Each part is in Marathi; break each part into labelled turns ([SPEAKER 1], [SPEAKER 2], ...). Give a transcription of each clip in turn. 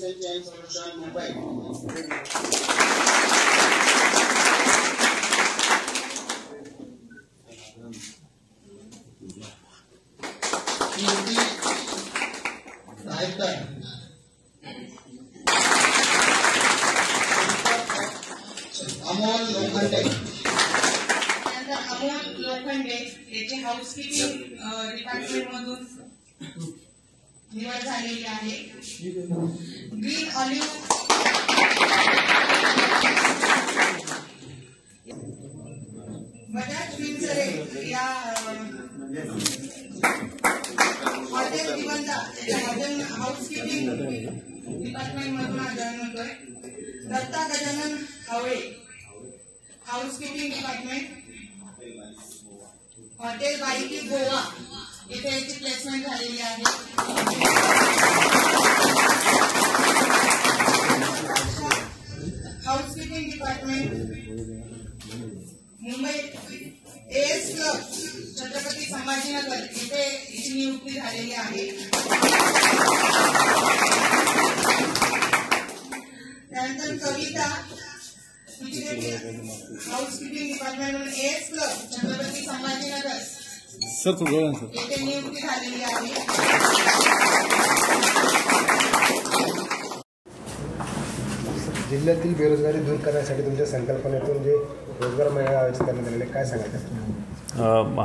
[SPEAKER 1] Research and Solution, Mumbai. Amol Lokhande याची हाऊसकीपिंग डिपार्टमेंट मधून निवड झालेली आहे। ग्रीन ऑलिव्ह बजाज फिन्सरे या हॉटेल दिवंजा हॉटेल हाऊसकीपिंग डिपार्टमेंट मधून जॉईन होतोय। Datta Gajanan Havale housekeeping department hotel बाईकी गोवा इथे याची प्लेसमेंट झालेली आहे। Housekeeping department Mumbai AS club Chhatrapati Sambhajinagar इथे याची नियुक्ती झालेली आहे। त्यानंतर Kavita housekeeping department AS club Chhatrapati Sambhajinagar येथे नियुक्ती झालेली आहे।
[SPEAKER 2] जिल्ह्यातील बेरोजगारी दूर करण्यासाठी तुमच्या संकल्पनेतून जे रोजगार मेळावे आयोजित करण्यात आलेले काय सांगाल?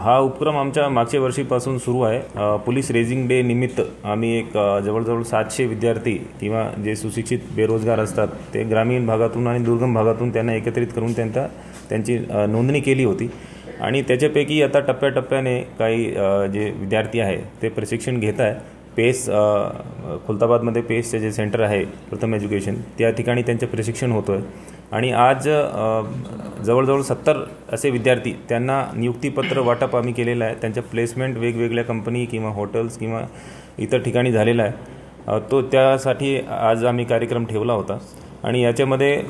[SPEAKER 3] हा उपक्रम आमच्या मागच्या वर्षीपासून सुरू आहे। पोलीस रेझिंग डे निमित्त आम्ही एक जवळजवळ 700 विद्यार्थी किंवा जे सुशिक्षित बेरोजगार असतात ते ग्रामीण भागातून आणि दुर्गम भागातून त्यांना एकत्रित करून त्यांची नोंदणी केली होती आणि त्याच्यापैकी आता टप्प्याटप्प्याने काही जे विद्यार्थी आहे ते प्रशिक्षण घेत आहे। पेस खुलताबादमध्ये पेसचे जे सेंटर आहे प्रथम एज्युकेशन त्या ठिकाणी त्यांचे प्रशिक्षण होतं आहे आणि आज जवळजवळ 70 असे विद्यार्थी त्यांना नियुक्तीपत्र वाटप आम्ही केलेलं आहे। त्यांच्या प्लेसमेंट वेगवेगळ्या कंपनी किंवा हॉटेल्स किंवा इतर ठिकाणी झालेला आहे। तो त्यासाठी आज आम्ही कार्यक्रम ठेवला होता आणि याच्यामध्ये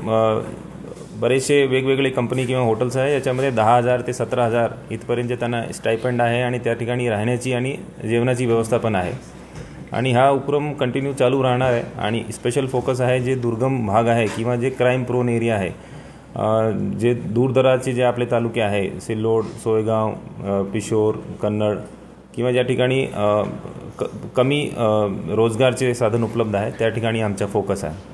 [SPEAKER 3] बरेचसे वेगवेगळे कंपनी किंवा हॉटेल्स आहे। याच्यामध्ये 10,000 ते 17,000 इथपर्यंत त्यांना स्टायपेंड आहे आणि त्या ठिकाणी राहण्याची आणि जेवणाची व्यवस्था पण आहे आणि हा उपक्रम कंटिन्यू चालू राहणार आहे आणि स्पेशल फोकस आहे जे दुर्गम भाग आहे किंवा जे क्राईम प्रोन एरिया आहे, जे दूरदराचे जे आपले तालुके आहे सिल्लोड, सोयगाव, पिशोर, कन्नड किंवा ज्या ठिकाणी कमी रोजगारचे साधन उपलब्ध आहे त्या ठिकाणी आमचा फोकस आहे।